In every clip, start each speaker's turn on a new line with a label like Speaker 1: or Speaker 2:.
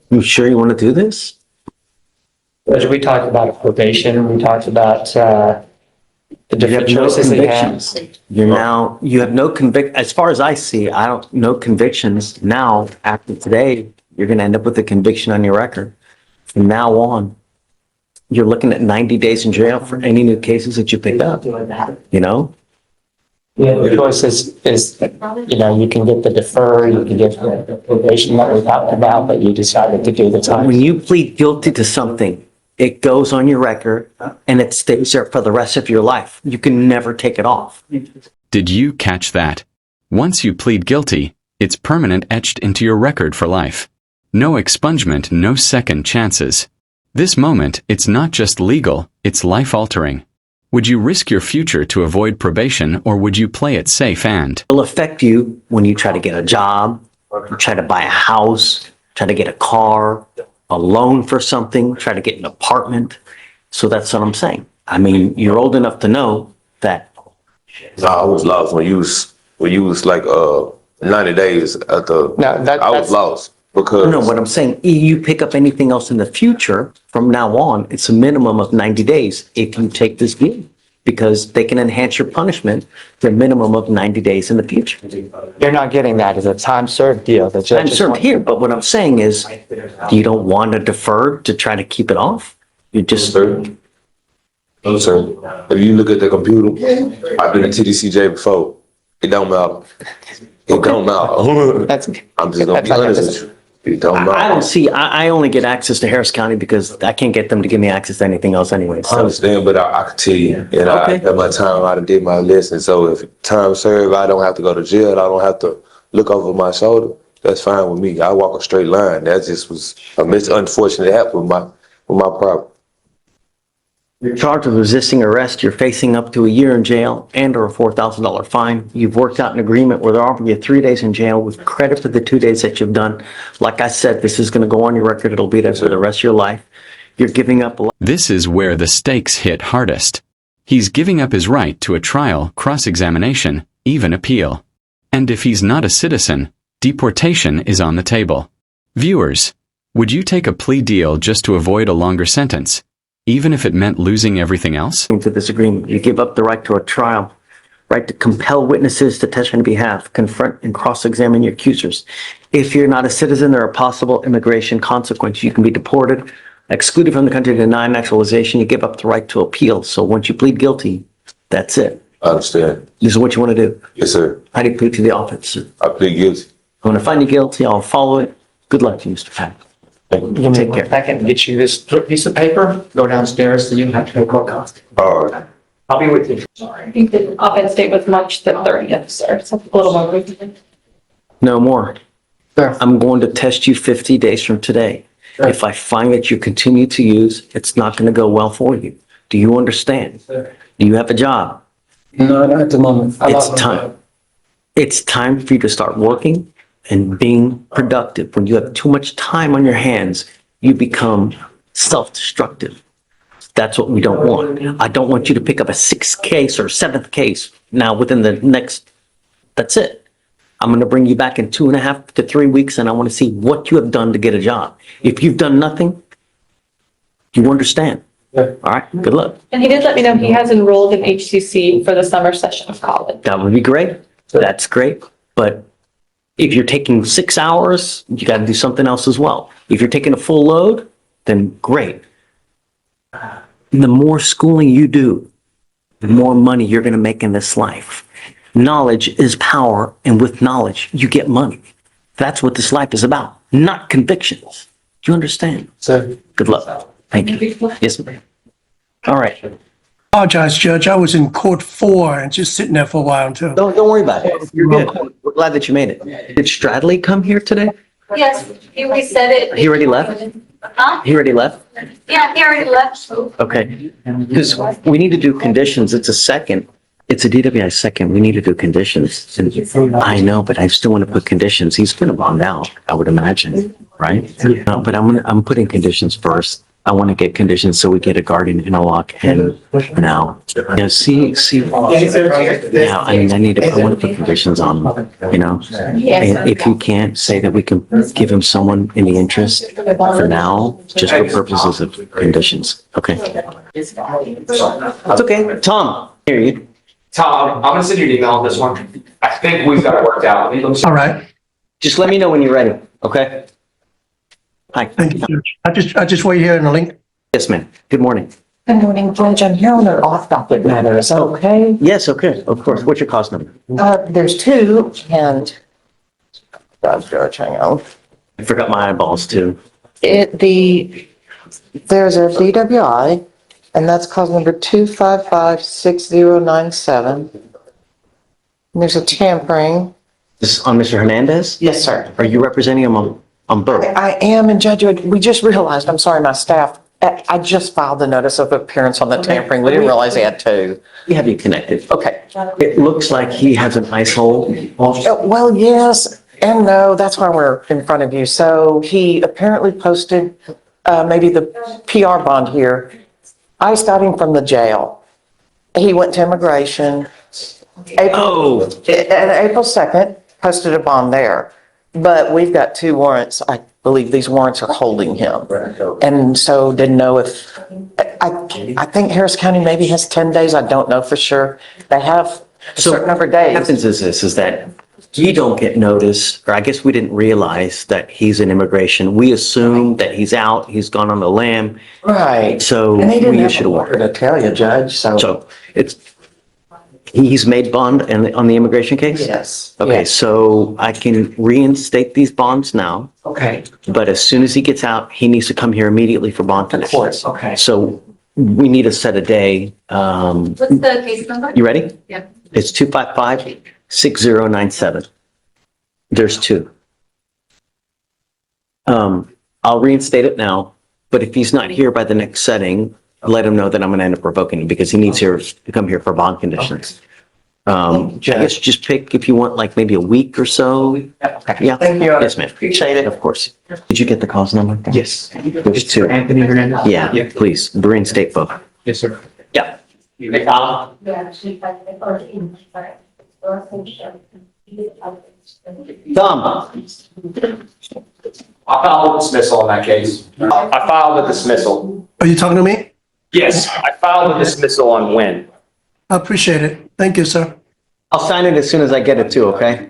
Speaker 1: You sure you want to do this?
Speaker 2: As we talked about probation, we talked about the
Speaker 1: You
Speaker 2: different
Speaker 1: have no
Speaker 2: choices they have.
Speaker 1: convictions. You have no as far as I see, no convictions. Now, after today, you're going to end up with a conviction on your record. From now on, you're looking at 90 days in jail for any new cases that you pick up, you know?
Speaker 2: Yeah, the choice is, you can get the defer, you can get the probation that we talked about, but you decided to do the time.
Speaker 1: When you plead guilty to something, it goes on your record and it stays there for the rest of your life. You can never take it off.
Speaker 3: Did you catch that? Once you plead guilty, it's permanent, etched into your record for life. No expungement, no second chances. This moment, it's not just legal, it's life-altering. Would you risk your future to avoid probation, or would you play it safe and?
Speaker 1: It'll affect you when you try to get a job, you try to buy a house, try to get a car, a loan for something, try to get an apartment. So that's what I'm saying. I mean, you're old enough to know that.
Speaker 4: No, I was lost when you was like 90 days at the.
Speaker 2: No,
Speaker 4: I was lost because.
Speaker 1: No, what I'm saying, you pick up anything else in the future from now on, it's a minimum of 90 days if you take this deal, because they can enhance your punishment to a minimum of 90 days in the future.
Speaker 2: You're not getting that as a time served deal. The judge
Speaker 1: I'm served here, but what I'm saying is, you don't want to defer to try to keep it off. You just.
Speaker 4: No, sir. If you look at the computer, I've been to TDCJ before. It don't matter. It don't matter. I'm just gonna be honest with you. It don't matter.
Speaker 1: I don't see, I only get access to Harris County because I can't get them to give me access to anything else anyway.
Speaker 4: I
Speaker 1: So
Speaker 4: understand, but I can tell you, and
Speaker 1: Okay.
Speaker 4: at my time, I done did my lesson. So if time served, I don't have to go to jail. I don't have to look over my shoulder. That's fine with me. I walk a straight line. That just was a unfortunate happen with my property.
Speaker 1: you're charged with resisting arrest. You're facing up to a year in jail and or a $4,000 fine. You've worked out an agreement where they're offering you 3 days in jail with credit for the 2 days that you've done. Like I said, this is going to go on your record. It'll be there for the rest of your life. You're giving up a lot.
Speaker 3: This is where the stakes hit hardest. He's giving up his right to a trial, cross-examination, even appeal. And if he's not a citizen, deportation is on the table. Viewers, would you take a plea deal just to avoid a longer sentence, even if it meant losing everything else?
Speaker 1: Into this agreement, you give up the right to a trial, right to compel witnesses to testify on your behalf, confront and cross-examine your accusers. If you're not a citizen, there are possible immigration consequences. You can be deported, excluded from the country, denied naturalization. You give up the right to appeal. So once you plead guilty, that's it.
Speaker 4: I understand.
Speaker 1: This is what you want to do.
Speaker 4: Yes, sir.
Speaker 1: How do you plead to the office?
Speaker 4: I plead guilty.
Speaker 1: I'm going to find you guilty. I'll follow it. Good luck to you, Mr. Pat. Take care.
Speaker 2: I can get you this piece of paper, go downstairs, so you don't have to go court cost.
Speaker 4: All right.
Speaker 2: I'll be with you.
Speaker 5: I think the offense date was March the 30th, sir, so a little more recent.
Speaker 1: No more.
Speaker 2: Sure.
Speaker 1: I'm going to test you 50 days from today.
Speaker 2: Sure.
Speaker 1: If I find that you continue to use, it's not going to go well for you. Do you understand?
Speaker 2: Sure.
Speaker 1: Do you have a job?
Speaker 2: No, not at the moment.
Speaker 1: It's time. It's time for you to start working and being productive. When you have too much time on your hands, you become self-destructive. That's what we don't want. I don't want you to pick up a 6th case or 7th case now within the next, that's it. I'm going to bring you back in 2.5 to 3 weeks, and I want to see what you have done to get a job. If you've done nothing, you understand.
Speaker 2: Yeah.
Speaker 1: All right, good luck.
Speaker 5: And he did let me know he has enrolled in HCC for the summer session of college.
Speaker 1: That would be great. That's great. But if you're taking 6 hours, you got to do something else as well. If you're taking a full load, then great. The more schooling you do, the more money you're going to make in this life. Knowledge is power, and with knowledge, you get money. That's what this life is about, not convictions. Do you understand?
Speaker 2: So,
Speaker 1: Good luck. Thank you. Yes, ma'am. All right.
Speaker 6: Apologize, Judge. I was in court 4 and just sitting there for a while too.
Speaker 1: Don't worry about it. You're good. We're glad that you made it. Did Stradley come here today?
Speaker 7: Yes, he reset it.
Speaker 1: He already left?
Speaker 7: Huh?
Speaker 1: He already left?
Speaker 7: Yeah, he already left.
Speaker 1: Okay. Because we need to do conditions. It's a second. It's a DWI second. We need to do conditions. And I know, but I still want to put conditions. He's going to bond out, I would imagine, right? No, but I'm putting conditions first. I want to get conditions so we get a guardian interlock in now. Yeah, see, yeah, I mean, I want to put conditions on, And if you can't, say that we can give him someone in the interest for now, just for purposes of conditions, okay? It's okay. Tom, hear you.
Speaker 8: Tom, I'm gonna send you an email on this one. I think we've got it worked out.
Speaker 6: All right.
Speaker 1: Just let me know when you're ready, okay? Hi.
Speaker 6: Thank you, Judge. I just wait here in the link.
Speaker 1: Yes, ma'am. Good morning.
Speaker 2: Good morning, Judge. I'm here on an off-topic matter. Is that okay?
Speaker 1: Yes, okay, of course. What's your cause number?
Speaker 2: There's two, and Judge, hang on.
Speaker 1: I forgot my eyeballs too.
Speaker 2: There's a DWI, and that's cause number 2556097. And there's a tampering.
Speaker 1: This is on Mr. Hernandez?
Speaker 2: Yes, sir.
Speaker 1: Are you representing him on both?
Speaker 2: I am, and Judge, we just realized, I'm sorry, my staff, I just filed the notice of appearance on the tampering. We didn't realize he had two.
Speaker 1: We have you connected.
Speaker 2: Okay.
Speaker 1: It looks like he has an ice hole.
Speaker 2: Well, yes and no, that's why we're in front of you. So he apparently posted maybe the PR bond here. ICE got him from the jail. He went to immigration. April 2nd, posted a bond there. But we've got two warrants. I believe these warrants are holding him. And so didn't know if, I think Harris County maybe has 10 days. I don't know for sure. They have a certain number of
Speaker 1: What
Speaker 2: days.
Speaker 1: happens is that we don't get notice, or I guess we didn't realize that he's in immigration. We assume that he's out, he's gone on the lam.
Speaker 2: Right.
Speaker 1: So
Speaker 2: And they didn't
Speaker 1: we
Speaker 2: have
Speaker 1: issued
Speaker 2: a
Speaker 1: a
Speaker 2: order
Speaker 1: warrant.
Speaker 2: to tell you, Judge,
Speaker 1: So he's made bond on the immigration case?
Speaker 2: Yes.
Speaker 1: Okay,
Speaker 2: Yes.
Speaker 1: so I can reinstate these bonds now,
Speaker 2: Okay.
Speaker 1: but as soon as he gets out, he needs to come here immediately for bond
Speaker 2: Of
Speaker 1: conditions.
Speaker 2: course, okay.
Speaker 1: So we need to set a day.
Speaker 7: What's the case number?
Speaker 1: You ready?
Speaker 7: Yeah.
Speaker 1: It's 255-6097. There's two. I'll reinstate it now, but if he's not here by the next setting, let him know that I'm gonna end up revoking him because he needs to come here for bond conditions. I guess just pick if you want like maybe a week or so.
Speaker 2: Okay.
Speaker 1: Yeah.
Speaker 2: Thank you.
Speaker 1: Yes, ma'am.
Speaker 2: Appreciate it.
Speaker 1: Of course. Did you get the cause number?
Speaker 8: Yes.
Speaker 1: There's two.
Speaker 8: Anthony Hernandez?
Speaker 1: Yeah, please, reinstate both.
Speaker 8: Yes, sir.
Speaker 1: Yeah. Tom,
Speaker 8: I filed a dismissal in that case. I filed a dismissal.
Speaker 6: Are you talking to me?
Speaker 8: Yes, I filed a dismissal on when?
Speaker 6: I appreciate it. Thank you, sir.
Speaker 1: I'll sign it as soon as I get it too, okay?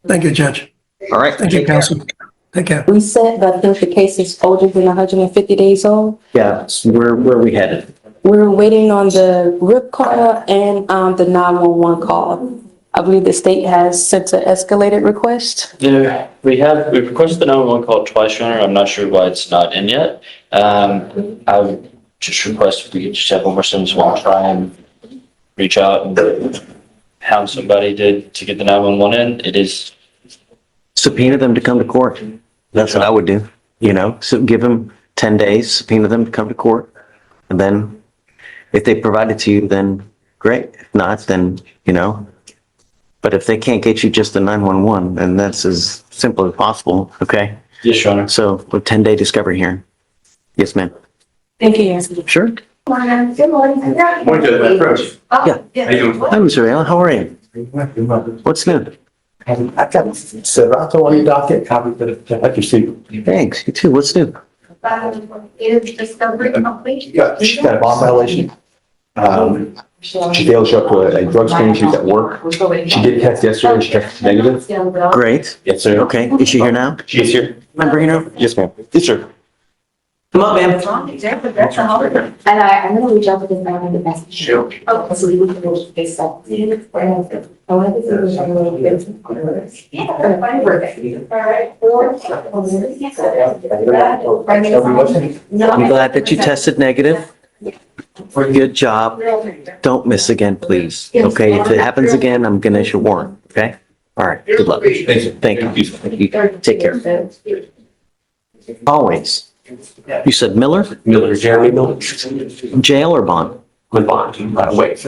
Speaker 6: Thank you, Judge.
Speaker 1: All right.
Speaker 6: Thank you, counsel. Take care.
Speaker 9: We said that I think the case is older than 150 days old.
Speaker 1: Yeah, where are we headed?
Speaker 9: We're waiting on the RIP call and the 911 call. I believe the state has sent an escalated request.
Speaker 10: Yeah, we've requested the 911 call twice, Your Honor. I'm not sure why it's not in yet. I would just request if we could just have one more sentence while I try and reach out and hound somebody to get the 911 in. It is.
Speaker 1: Subpoena them to come to court. That's what I would do, so give them 10 days, subpoena them to come to court. And then if they provide it to you, then great. If not, then, but if they can't get you just the 911, then that's as simple as possible, okay?
Speaker 10: Yes, Your Honor.
Speaker 1: So with 10-day discovery hearing. Yes, ma'am.
Speaker 9: Thank you, Your Honor.
Speaker 1: Sure.
Speaker 7: Good morning.
Speaker 1: Yeah. Hi, Mr. Allen, how are you? What's new?
Speaker 11: I've got Serato on your docket, copy that I can see.
Speaker 1: Thanks, you too. What's new?
Speaker 7: Is discovery complete?
Speaker 11: She's got a bomb violation. She failed to show up to a drug screen. She was at work. She did test yesterday. She tested negative.
Speaker 1: Great.
Speaker 11: Yes, sir.
Speaker 1: Okay, is she here now?
Speaker 11: She is here.
Speaker 1: Can I bring her over?
Speaker 11: Yes, ma'am. Yes, sir.
Speaker 1: Come up, ma'am.
Speaker 12: And I'm gonna reach out to this man in the message.
Speaker 8: Sure.
Speaker 12: Okay, so we can go to this up. I want to see if I'm going to get. Yeah, perfect. All right.
Speaker 1: I'm glad that you tested negative. Good job. Don't miss again, please. Okay, if it happens again, I'm gonna issue a warrant, okay? All right, good luck. Thank you. Thank you. Take care. Always. You said Miller?
Speaker 11: Miller, Jeremy Miller.
Speaker 1: Jail or bond?
Speaker 11: With bond, waived.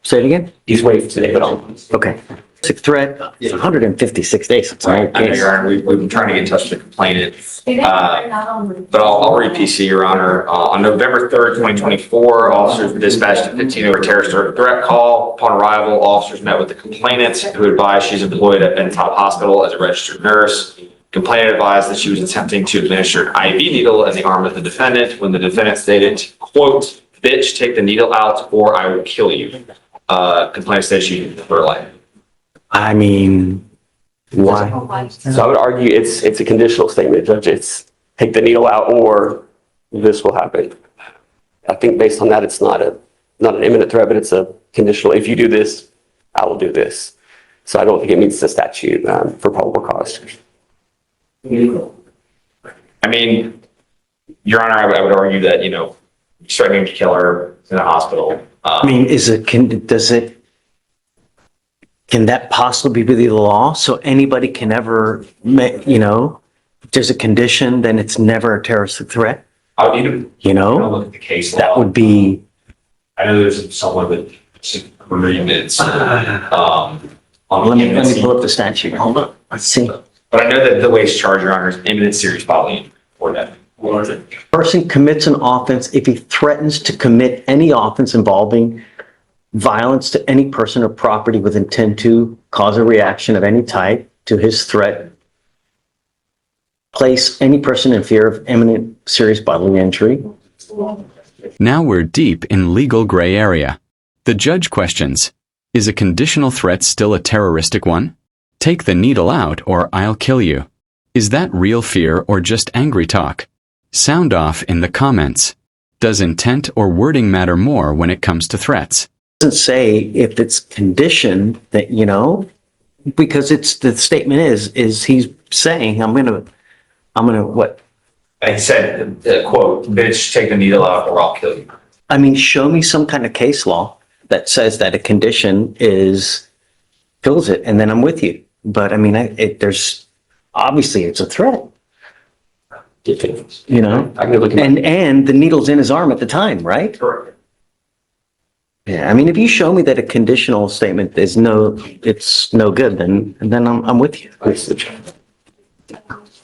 Speaker 1: Say it again?
Speaker 11: He's waived today, but I'll.
Speaker 1: Okay. Threat, 156 days. It's an old
Speaker 8: I know,
Speaker 1: case.
Speaker 8: Your Honor, we've been trying to get in touch with the complainant. But I'll read PC, Your Honor. On November 3rd, 2024, officers were dispatched to 15 over terrorist threat call. Upon arrival, officers met with the complainant, who advised she's employed at Bentop Hospital as a registered nurse. Complainant advised that she was attempting to administer an IV needle in the arm of the defendant when the defendant stated, quote, "Bitch, take the needle out or I will kill you." Complainant said she took her life.
Speaker 1: I mean, why?
Speaker 13: So I would argue it's a conditional statement, Judge. It's take the needle out or this will happen. I think based on that, it's not an imminent threat, but it's a conditional. If you do this, I will do this. So I don't think it meets the statute for probable cause.
Speaker 8: I mean, Your Honor, I would argue that, threatening to kill her in a hospital.
Speaker 1: I mean, can that possibly be the law? So anybody can ever, if there's a condition, then it's never a terroristic threat?
Speaker 8: I would need to look at the case law.
Speaker 1: That would be,
Speaker 8: I know there's somewhat of agreements.
Speaker 1: let me pull up the statute. Hold on, let's see.
Speaker 8: But I know that the way it's charged, Your Honor, is imminent serious bodily or death.
Speaker 1: Person commits an offense if he threatens to commit any offense involving violence to any person or property with intent to cause a reaction of any type to his threat, place any person in fear of imminent serious bodily injury.
Speaker 3: Now we're deep in legal gray area. The judge questions, is a conditional threat still a terroristic one? Take the needle out or I'll kill you. Is that real fear or just angry talk? Sound off in the comments. Does intent or wording matter more when it comes to threats?
Speaker 1: It doesn't say if it's conditioned that, because the statement is he's saying, I'm gonna what?
Speaker 8: I said, quote, "Bitch, take the needle out or I'll kill you."
Speaker 1: I mean, show me some kind of case law that says that a condition kills it, and then I'm with you. But I mean, there's obviously it's a threat,
Speaker 13: I can look at
Speaker 1: and the needle's in his arm at the time, right?
Speaker 8: Correct.
Speaker 1: Yeah, I mean, if you show me that a conditional statement it's no good, then I'm with you.
Speaker 13: And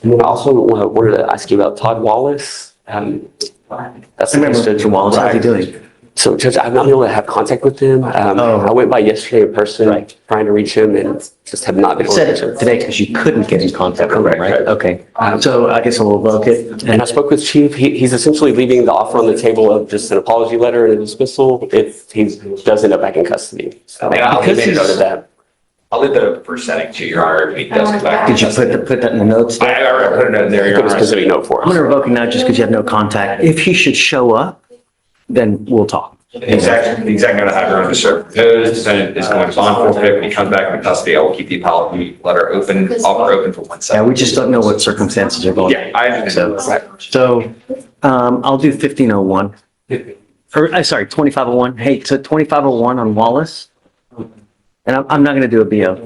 Speaker 13: then I also wanted to ask you about Todd Wallace. That's
Speaker 1: I remember Judge Wallace. How's he doing?
Speaker 13: So, Judge, I've not been able to have contact with him. I went by yesterday in person, trying to reach him, and just have not been
Speaker 1: You
Speaker 13: able to reach
Speaker 1: said
Speaker 13: him.
Speaker 1: it today because you couldn't get in contact with him, right? Okay. So I guess we'll look it.
Speaker 13: And I spoke with Chief. He's essentially leaving the offer on the table of just an apology letter and a dismissal if he does end up back in custody. So
Speaker 8: I'll
Speaker 13: he
Speaker 8: leave
Speaker 13: made a note of that.
Speaker 8: I'll leave the first setting to Your Honor if he does come back.
Speaker 1: Did you put that in the notes?
Speaker 8: I already put a note in there, Your
Speaker 13: Put a
Speaker 8: Honor.
Speaker 13: specific note for
Speaker 1: I'm
Speaker 13: us.
Speaker 1: going to revoke it now just because you have no contact. If he should show up, then we'll talk.
Speaker 8: The exact note I have, Your Honor, is proposed defendant is going to bond forfeit. When he comes back into custody, I will keep the apology letter offer open for 1
Speaker 1: Yeah,
Speaker 8: second.
Speaker 1: we just don't know what circumstances are going.
Speaker 8: Yeah, I understand.
Speaker 1: So, I'll do 1501. Or, sorry, 2501. Hey, so 2501 on Wallace. And I'm not going to do a BO.